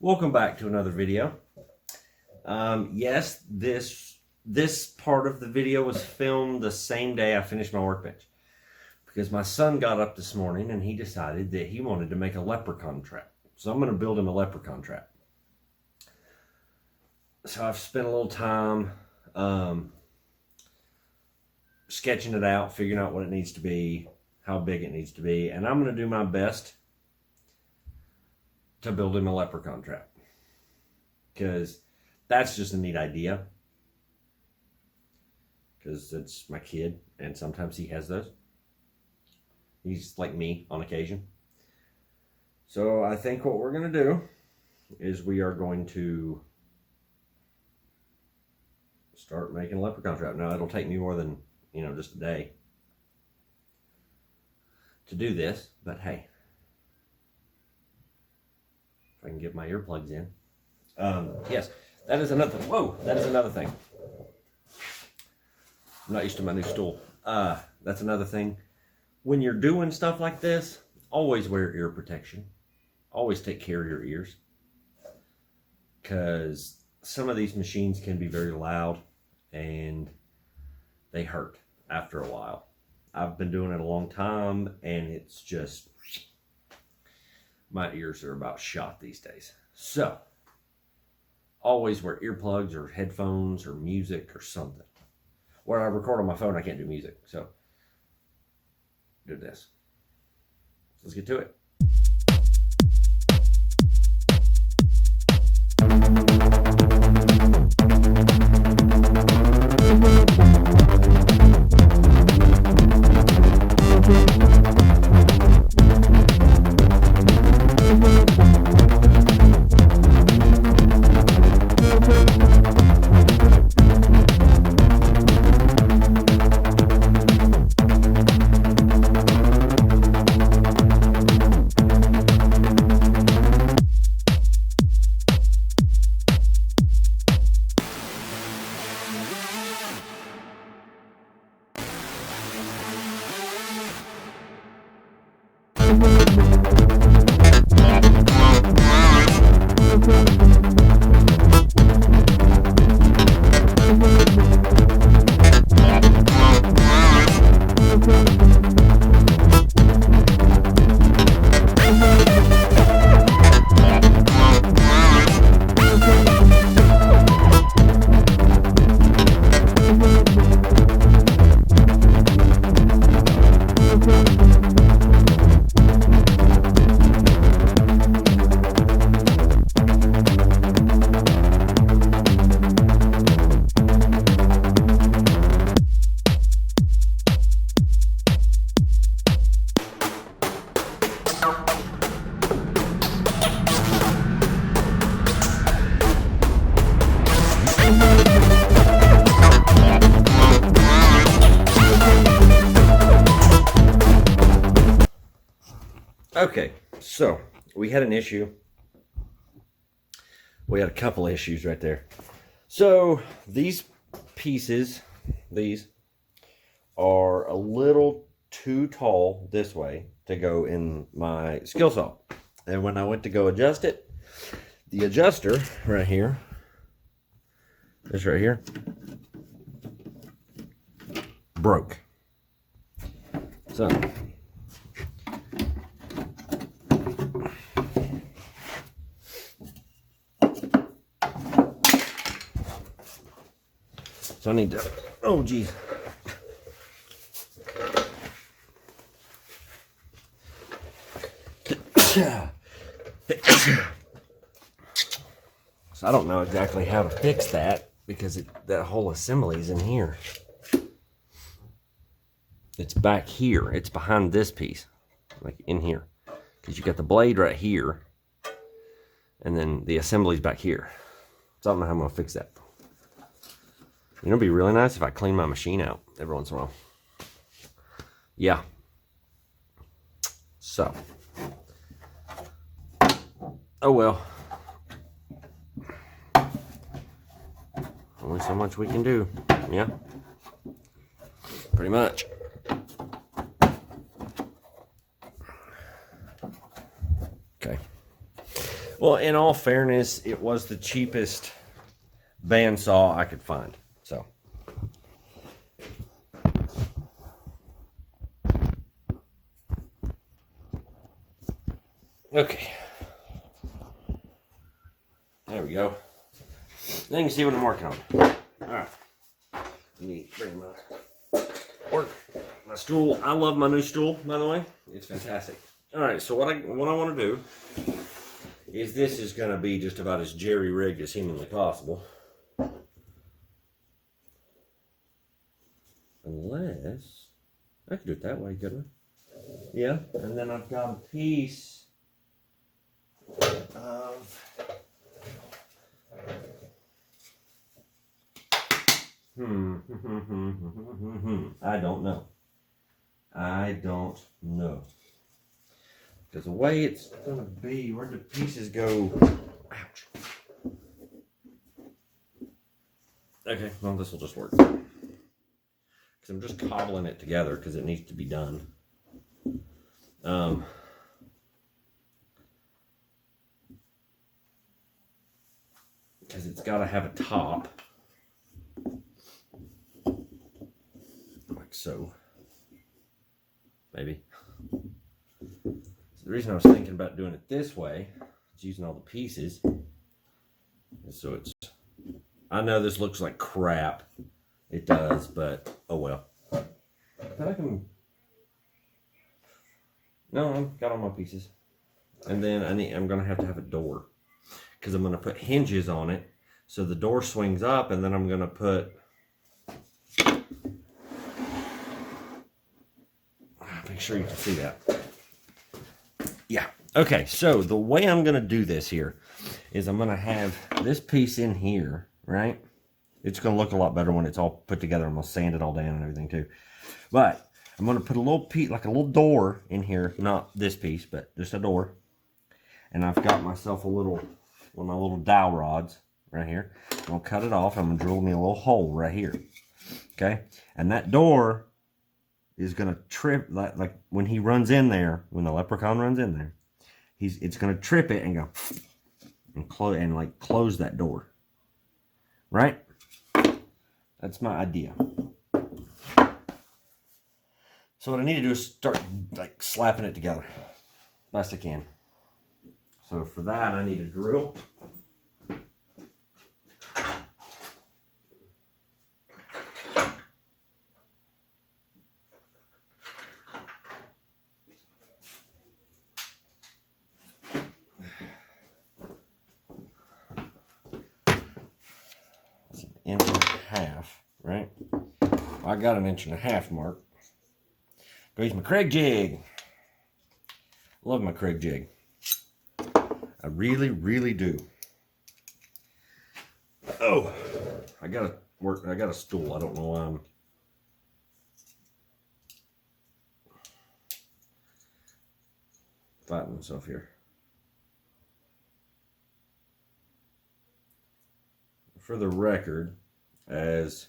Welcome back to another video. Yes, this part of the video was filmed the same day I finished my workbench, because my son got up this morning and he decided that he wanted to make a leprechaun trap. So I'm going to build him a leprechaun trap. So I've spent a little time sketching it out, figuring out what it needs to be, how big it needs to be, and I'm going to do my best to build him a leprechaun trap, because that's just a neat idea, because it's my kid and sometimes he has those. He's like me on occasion. So I think what we're going to do is we are going to start making a leprechaun trap. Now it'll take me more than, just a day to do this, but hey, if I can get my earplugs in. Yes, that is another thing. I'm not used to my new stool. That's another thing. When you're doing stuff like this, always wear ear protection. Always take care of your ears, because some of these machines can be very loud and they hurt after a while. I've been doing it a long time and it's just, my ears are about shot these days. So always wear earplugs or headphones or music or something. Where I record on my phone, I can't do music, so do this. Let's get to it. Okay, so we had an issue. We had a couple issues right there. So these pieces, these are a little too tall this way to go in my skill saw. And when I went to go adjust it, the adjuster right here, this right here, broke. So I need to, oh geez. So I don't know exactly how to fix that, because that whole assembly is in here. It's back here. It's behind this piece, like in here. Because you got the blade right here, and then the assembly's back here. So I don't know how I'm going to fix that. It'd be really nice if I clean my machine out every once in a while. Yeah. So. Oh well. Only so much we can do. Yeah. Pretty much. Okay. Well, in all fairness, it was the cheapest bandsaw I could find. So. Okay. There we go. Then you can see what I'm working on. Alright. Let me bring my stool. I love my new stool, by the way. It's fantastic. Alright, so what I want to do is this is going to be just about as jerry-rigged as humanly possible. Unless I could do it that way, couldn't I? Yeah, and then I've got a piece of I don't know. Because the way it's gonna be, where the pieces go. Ouch. Okay, well, this will just work. Because I'm just cobbling it together because it needs to be done. Because it's got to have a top. Like so. Maybe. So the reason I was thinking about doing it this way, is using all the pieces, is so it's, I know this looks like crap. It does, but oh well. But I can, no, I've got all my pieces. And then I'm going to have a door. Because I'm going to put hinges on it. So the door swings up, and then I'm going to put, make sure you can see that. Yeah. Okay, so the way I'm going to do this here is I'm going to have this piece in here, right? It's going to look a lot better when it's all put together. I'm going to sand it all down and everything too. But I'm going to put a little piece, like a little door in here. Not this piece, but just a door. And I've got myself one of my little dowel rods right here. I'm going to cut it off. I'm going to drill me a little hole right here. Okay? And that door is going to trip, like when he runs in there, when the leprechaun runs in there, it's going to trip it and go and close that door. Right? That's my idea. So what I need to do is start like slapping it together best I can. So for that I need a drill. That's an inch and a half, right? Well, I got an inch and a half mark. Go use my Craig jig. Love my Craig jig. I really, really do. Oh, I got a stool. I don't know why I'm fighting myself here. For the record, as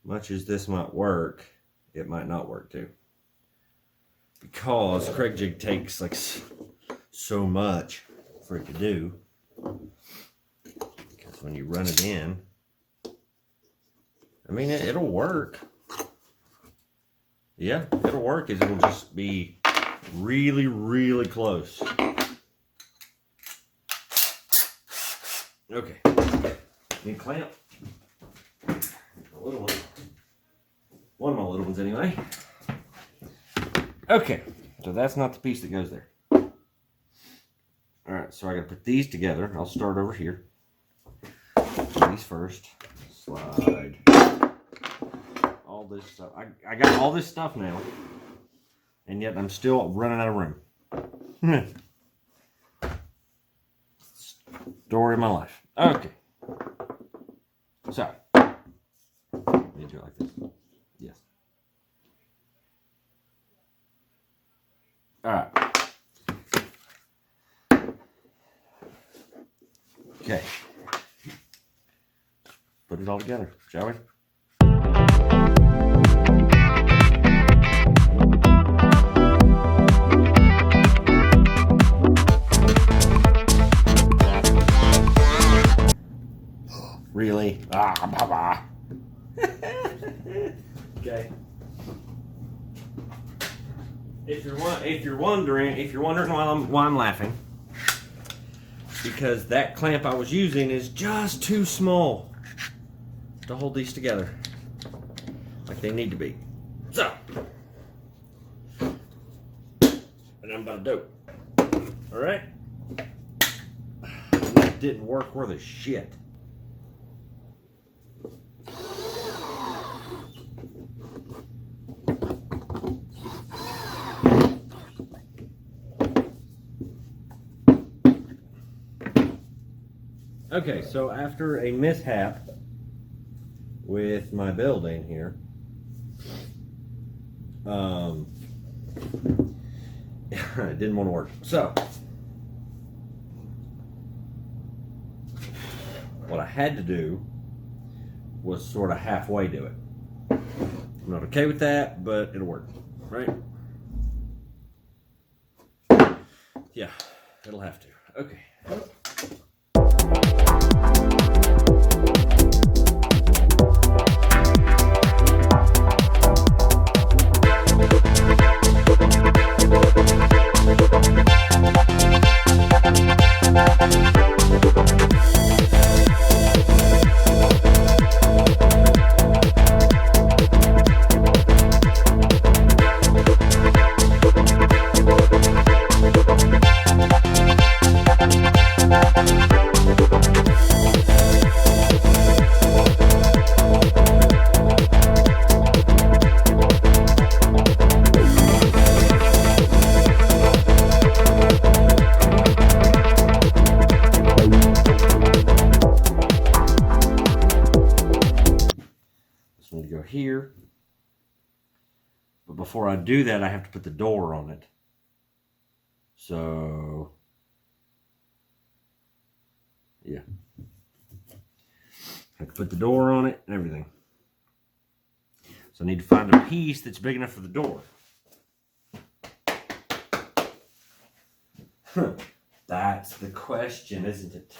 much as this might work, it might not work too. Because Craig jig takes like so much for it to do. Because when you run it in, I mean, it'll work. Yeah, it'll work. It'll just be really, really close. Okay. Need a clamp. A little one. One of my little ones anyway. Okay, so that's not the piece that goes there. Alright, so I gotta put these together. I'll start over here. These first. Slide. All this stuff. I got all this stuff now. And yet I'm still running out of room. Story of my life. Okay. So. Let me do it like this. Yes. Alright. Okay. Put it all together, shall we? Okay. If you're wondering why I'm laughing, because that clamp I was using is just too small to hold these together like they need to be. So, and I'm about to do. All right. That didn't work worth a shit. Okay, so after a mishap with my building here, it didn't want to work. So, what I had to do was sort of halfway do it. I'm not okay with that, but it'll work, right? Yeah, it'll have to. Okay. Here, but before I do that I have to put the door on it, so yeah, I have to put the door on it and everything. So I need to find a piece that's big enough for the door. That's the question, isn't it?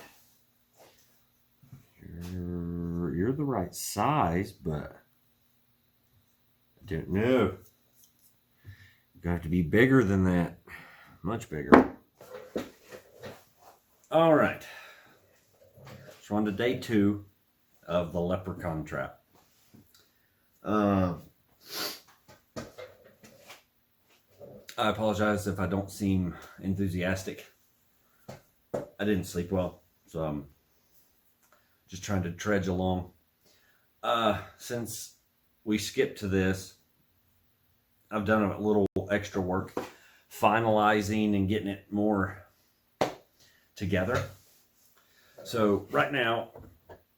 You're the right size, but don't know. You have to be bigger than that. Much bigger. All right. So on to day 2 of the Leprechaun Trap. I apologize if I don't seem enthusiastic. I didn't sleep well, so I'm just trying to trudge along. Since we skipped to this, I've done a little extra work finalizing and getting it more together. So right now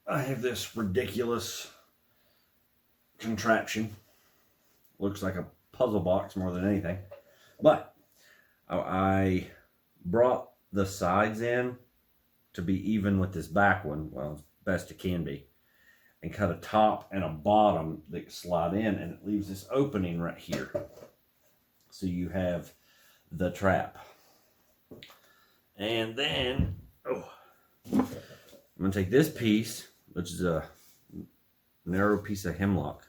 I have this ridiculous contraption. Looks like a puzzle box more than anything. But I brought the sides in to be even with this back one, well, as best it can be, and cut a top and a bottom that slide in, and it leaves this opening right here. So you have the trap. And then, I'm going to take this piece, which is a narrow piece of hemlock,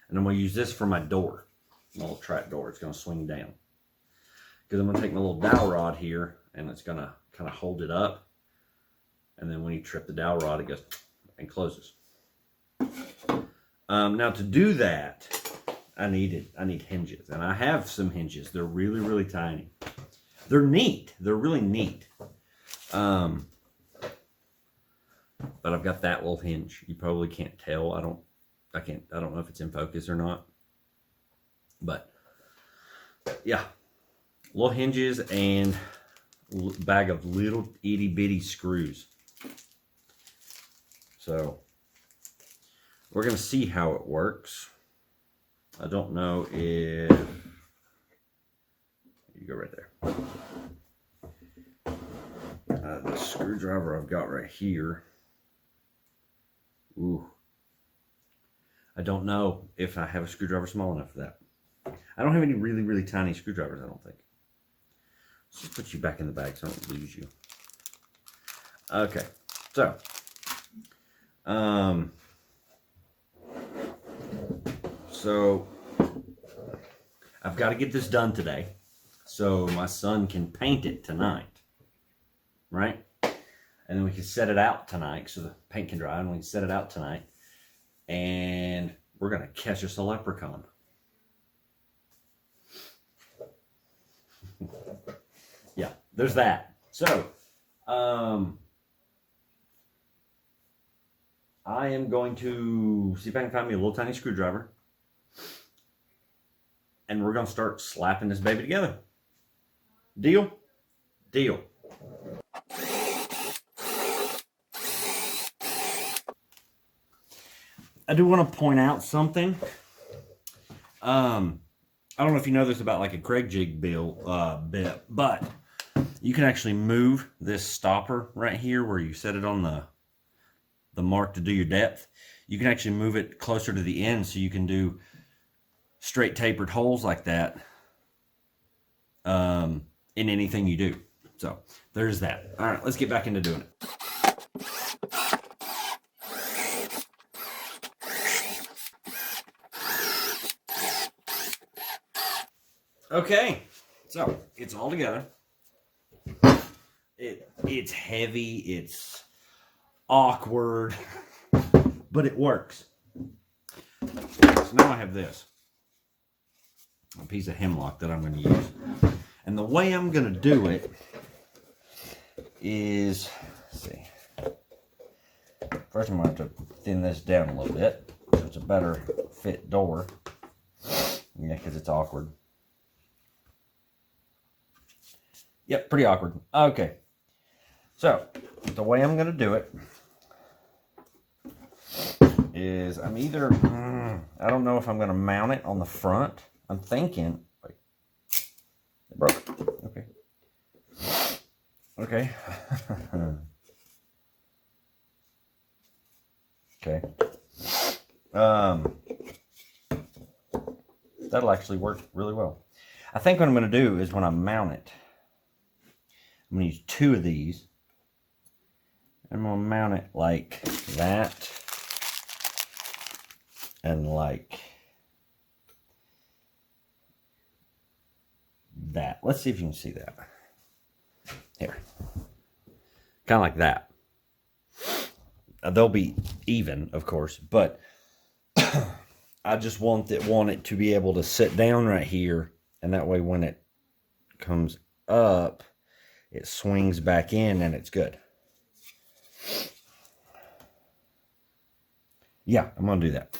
and I'm going to use this for my door, my little trap door. It's going to swing down. Because I'm going to take my little dowel rod here, and it's going to kind of hold it up. And then when you trip the dowel rod, it goes and closes. Now to do that, I need hinges, and I have some hinges. They're really, really tiny. They're neat. They're really neat. But I've got that little hinge. You probably can't tell. I don't know if it's in focus or not. But yeah, little hinges and a bag of little itty bitty screws. So we're going to see how it works. I don't know if you go right there. The screwdriver I've got right here. Ooh. I don't know if I have a screwdriver small enough for that. I don't have any really, really tiny screwdrivers, I don't think. Let's just put you back in the bag so I don't lose you. Okay, so So I've got to get this done today so my son can paint it tonight, right? And then we can set it out tonight so the paint can dry, and we can set it out tonight. And we're going to catch us a leprechaun. Yeah, there's that. So, I am going to see if I can find me a little tiny screwdriver. And we're going to start slapping this baby together. Deal? Deal. I do want to point out something. I don't know if you know this about like a Craig jig bit, but you can actually move this stopper right here where you set it on the mark to do your depth. You can actually move it closer to the end so you can do straight tapered holes like that in anything you do. So there's that. All right, let's get back into doing it. Okay, so it's all together. It's heavy, it's awkward, but it works. So now I have this, a piece of hemlock that I'm going to use. And the way I'm going to do it is, let's see. First I'm going to have to thin this down a little bit so it's a better fit door. Yeah, because it's awkward. Yep, pretty awkward. Okay. So, the way I'm going to do it is I'm either, I don't know if I'm going to mount it on the front. I'm thinking, wait, it broke. Okay. Okay. Okay. That'll actually work really well. I think what I'm going to do is when I mount it, I'm going to use 2 of these. I'm going to mount it like that. And like that. Let's see if you can see that. Here. Kind of like that. They'll be even, of course, but I just want it to be able to sit down right here, and that way when it comes up, it swings back in and it's good. Yeah, I'm going to do that.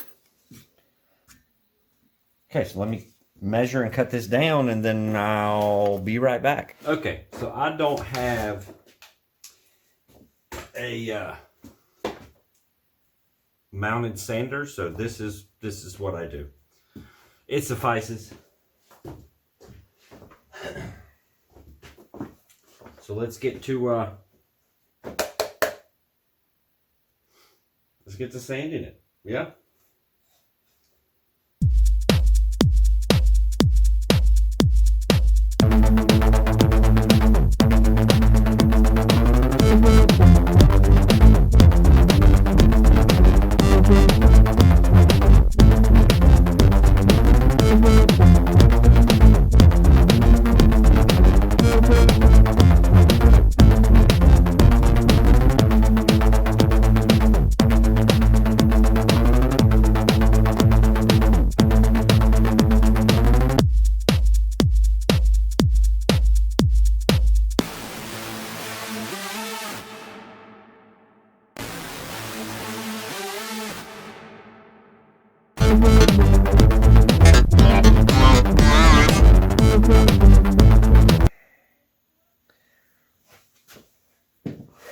Okay, so let me measure and cut this down, and then I'll be right back. Okay, so I don't have a mounted sander, so this is what I do. It suffices. So let's get to sanding it. Yeah.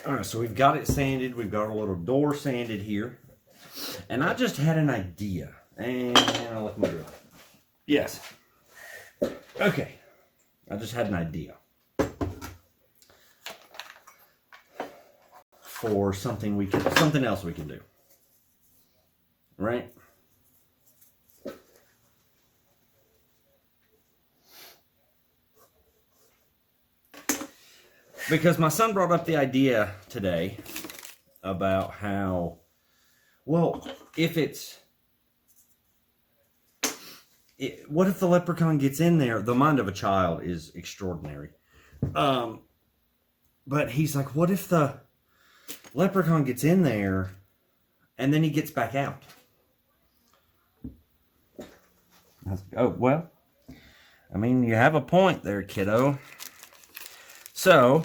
Alright, so we've got it sanded. We've got a little door sanded here. And I just had an idea. And I left my drill. Yes. Okay. I just had an idea. For something else we can do. Right? Because my son brought up the idea today about how Well, what if the leprechaun gets in there? The mind of a child is extraordinary. But he's like, what if the leprechaun gets in there and then he gets back out? Oh, well, I mean, you have a point there, kiddo. So,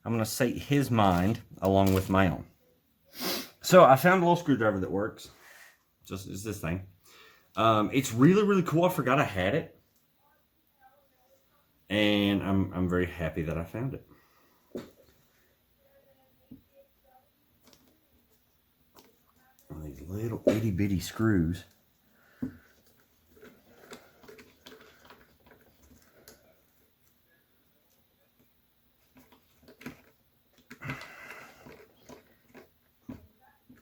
I'm going to sate his mind along with my own. So, I found a little screwdriver that works. It's this thing. It's really, really cool. I forgot I had it. And I'm very happy that I found it. These little itty bitty screws.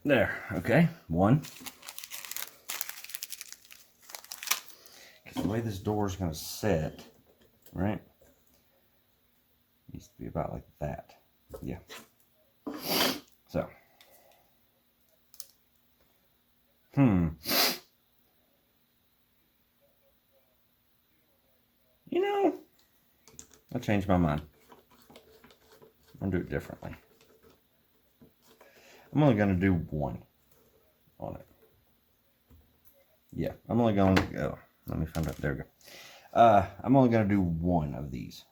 There, okay, one. Because the way this door is going to set, right, needs to be about like that. Yeah. So. You know, I changed my mind. I'm going to do it differently. I'm only going to do one on it. Yeah, I'm only going to go. Let me find out. There we go. I'm only going to do one of these.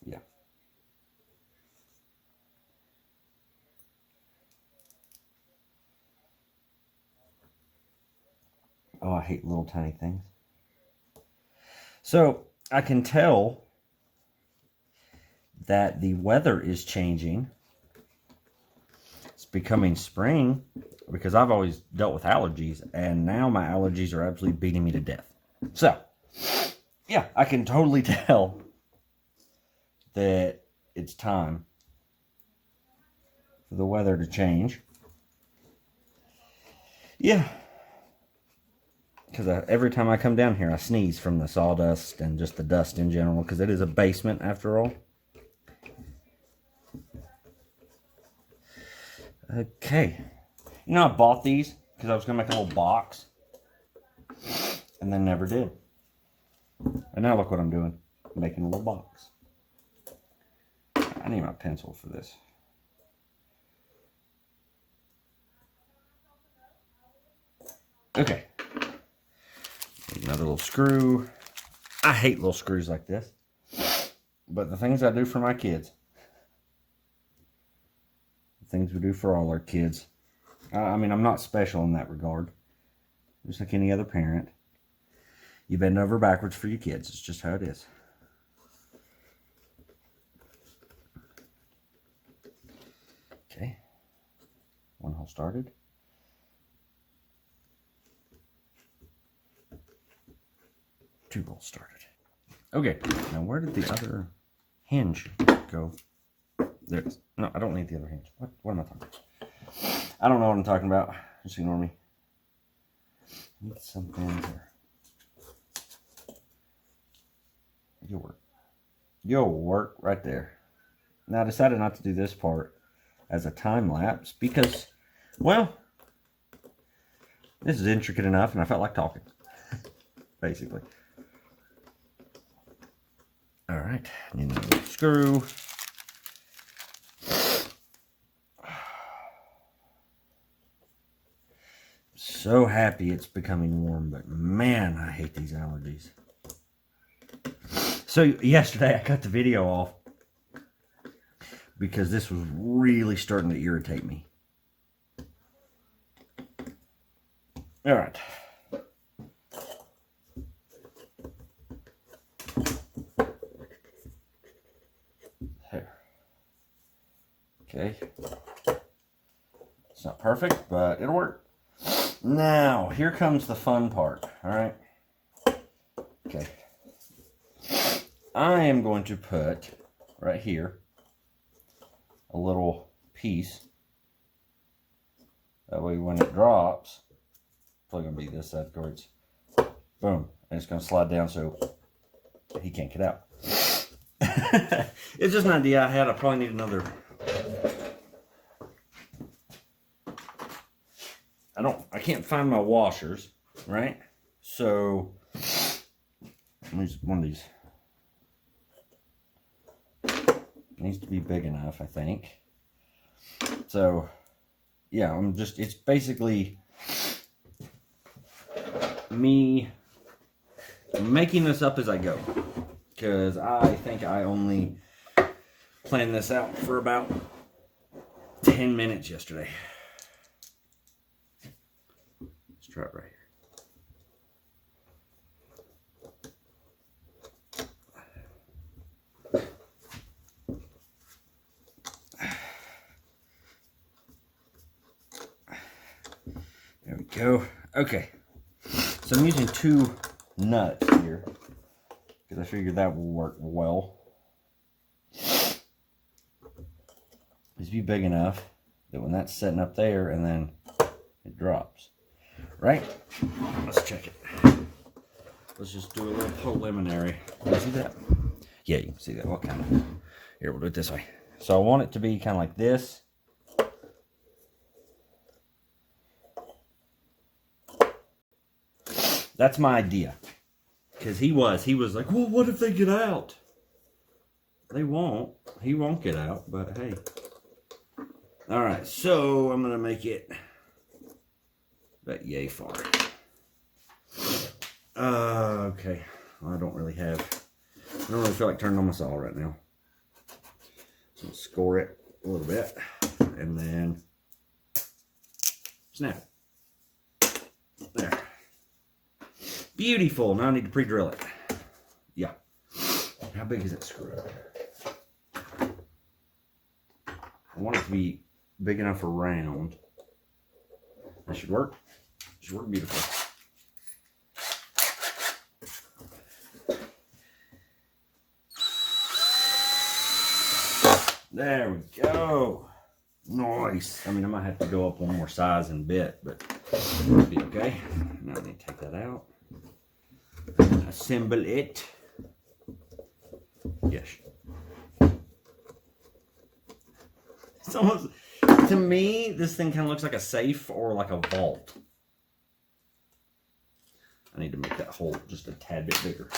Yeah. Oh, I hate little tiny things. So, I can tell that the weather is changing. It's becoming spring because I've always dealt with allergies, and now my allergies are absolutely beating me to death. So, yeah, I can totally tell that it's time for the weather to change. Yeah. Because every time I come down here, I sneeze from the sawdust and just the dust in general, because it is a basement after all. Okay. You know, I bought these because I was going to make a little box. And then never did. And now look what I'm doing. I'm making a little box. I need my pencil for this. Okay. Another little screw. I hate little screws like this. But the things I do for my kids. The things we do for all our kids. I mean, I'm not special in that regard. Just like any other parent. You bend over backwards for your kids. It's just how it is. Okay. One hole started. Two holes started. Okay. Now where did the other hinge go? There it is. No, I don't need the other hinge. What am I talking about? I don't know what I'm talking about. Just ignore me. Need something there. You'll work. You'll work right there. Now I decided not to do this part as a time lapse because, well, this is intricate enough and I felt like talking. Basically. Alright, need another screw. So happy it's becoming warm, but man, I hate these allergies. So yesterday I cut the video off because this was really starting to irritate me. All right. There. Okay. It's not perfect, but it'll work. Now, here comes the fun part, all right? Okay. I am going to put right here a little piece. That way when it drops, it's probably going to be this side, of course. Boom. And it's going to slide down so he can't get out. It's just an idea I had. I probably need another can't find my washers, right? So, let me use one of these. It needs to be big enough, I think. So, yeah, it's basically me making this up as I go. Because I think I only planned this out for about 10 minutes yesterday. Let's try it right here. There we go. Okay. So I'm using 2 nuts here because I figured that will work well. Just be big enough that when that's setting up there and then it drops. Right? Let's check it. Let's just do a little preliminary. Can you see that? Yeah, you can see that. What kind of? Here, we'll do it this way. So I want it to be kind of like this. That's my idea. Because he was like, well, what if they get out? They won't. He won't get out, but hey. All right, so I'm going to make it about yay far. Okay. Well, I don't really feel like turning on my saw right now. So I'll score it a little bit and then snap it. There. Beautiful. Now I need to pre-drill it. Yeah. How big is that screw? I want it to be big enough around. That should work. Should work beautifully. There we go. Nice. I mean, I might have to go up one more size in a bit, but it'll be okay. Now I need to take that out. Assemble it. Yes. It's almost, to me, this thing kind of looks like a safe or like a vault. I need to make that hole just a tad bit bigger.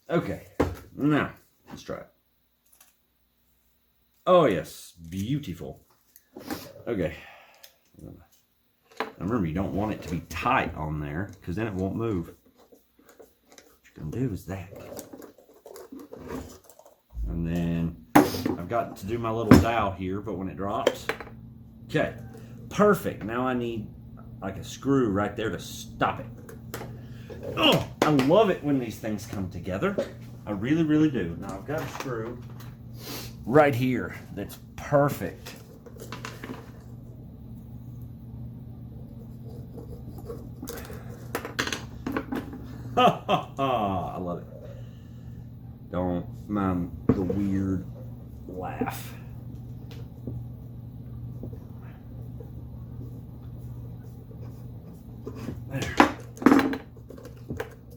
Okay, now let's try it. Oh yes, beautiful. Okay. Now remember, you don't want it to be tight on there because then it won't move. What you're gonna do is that. And then I've got to do my little dowel here, but when it drops, okay, perfect. Now I need like a screw right there to stop it. Oh, I love it when these things come together. I really, really do. Now I've got a screw right here that's perfect. Ha ha ha! I love it. Don't mind the weird laugh. There.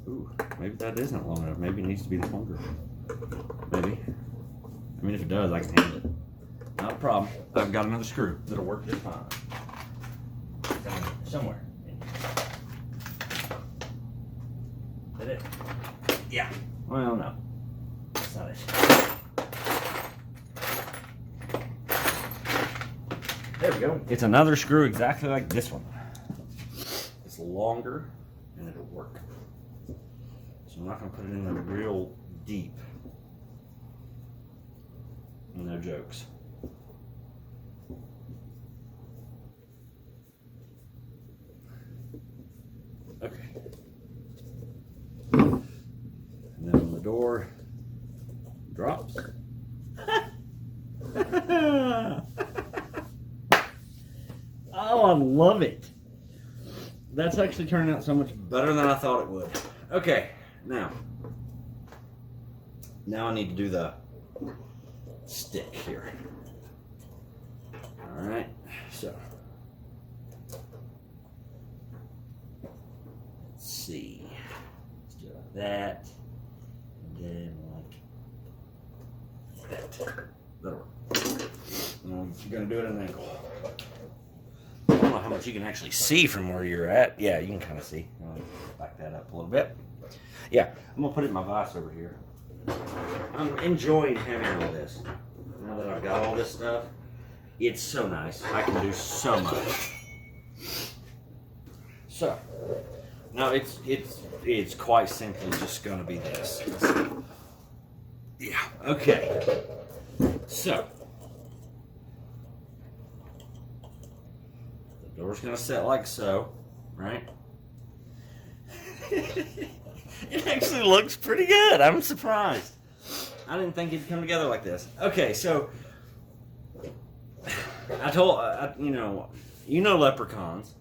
Ooh, maybe that isn't long enough. Maybe it needs to be longer. Maybe. I mean, if it does, I can handle it. Not a problem. I've got another screw that'll work just fine. Somewhere. Is that it? Yeah. Well, no. That's not it. There we go. It's another screw exactly like this one. It's longer and it'll work. So I'm not going to put it in there real deep. No jokes. Okay. And then when the door drops. Oh, I love it. That's actually turning out so much better than I thought it would. Okay, now I need to do the stick here. All right, so that, and then like that. That'll work. You're gonna do it at an angle. I don't know how much you can actually see from where you're at. Yeah, you can kind of see. Back that up a little bit. Yeah, I'm gonna put it in my vise over here. I'm enjoying having all this. Now that I've got all this stuff, it's so nice. I can do so much. So, now it's quite simply just gonna be this. Yeah. Okay. So. Door's gonna set like so, right? It actually looks pretty good. I'm surprised. I didn't think it'd come together like this. Okay, so I told you know leprechauns.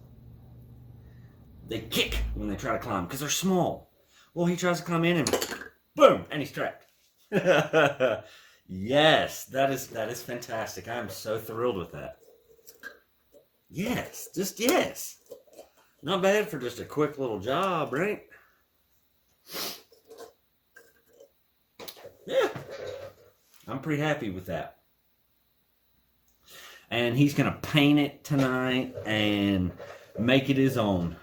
They kick when they try to climb because they're small. Well, he tries to climb in and boom, and he's trapped. Yes, that is fantastic. I am so thrilled with that. Yes, just yes. Not bad for just a quick little job, right? Yeah. I'm pretty happy with that. And he's going to paint it tonight and make it his own.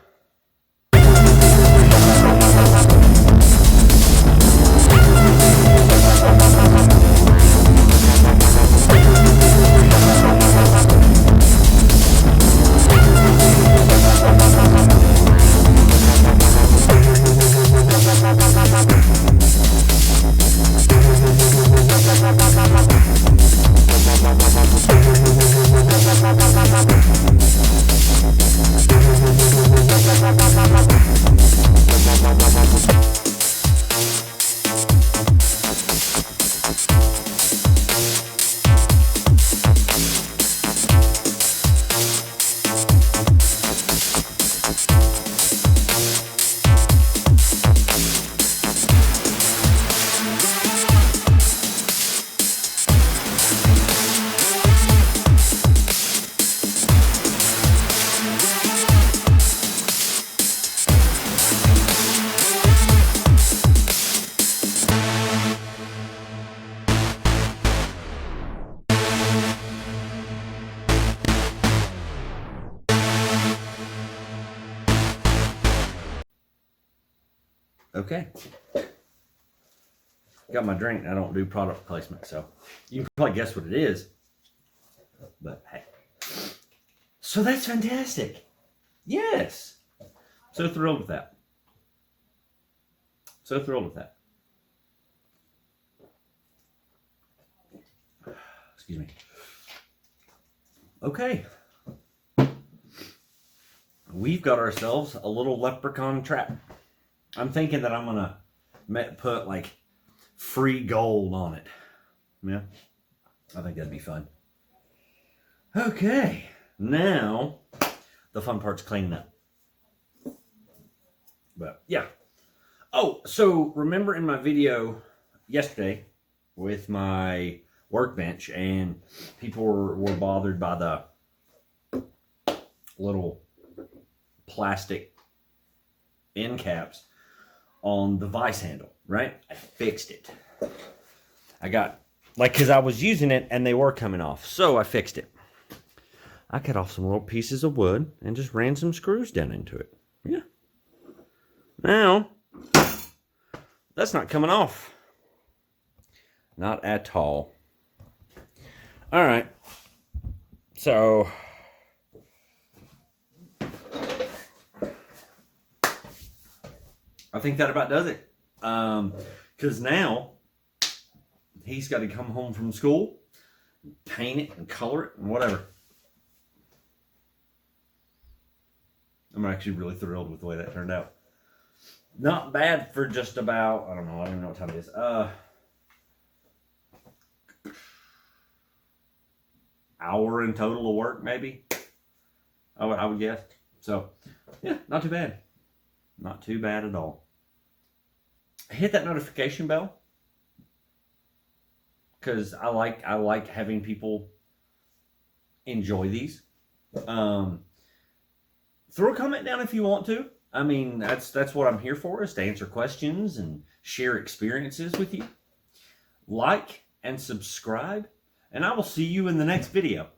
Okay. Got my drink. I don't do product placement, so you can probably guess what it is. But hey. So that's fantastic. Yes. So thrilled with that. So thrilled with that. Excuse me. Okay. We've got ourselves a little leprechaun trap. I'm thinking that I'm going to put like free gold on it. Yeah. I think that'd be fun. Okay. Now, the fun part's cleaning up. But, yeah. Oh, so remember in my video yesterday with my workbench and people were bothered by the little plastic end caps on the vise handle, right? I fixed it. I got, because I was using it and they were coming off, so I fixed it. I cut off some little pieces of wood and just ran some screws down into it. Yeah. Now, that's not coming off. Not at all. All right. So, I think that about does it. Because now, he's got to come home from school, paint it and color it and whatever. I'm actually really thrilled with the way that turned out. Not bad for just about, I don't know, I don't even know what time it is. Hour in total of work, maybe. I would guess. So, yeah, not too bad. Not too bad at all. Hit that notification bell, because I like having people enjoy these. Throw a comment down if you want to. I mean, that's what I'm here for, is to answer questions and share experiences with you. Like and subscribe, and I will see you in the next video.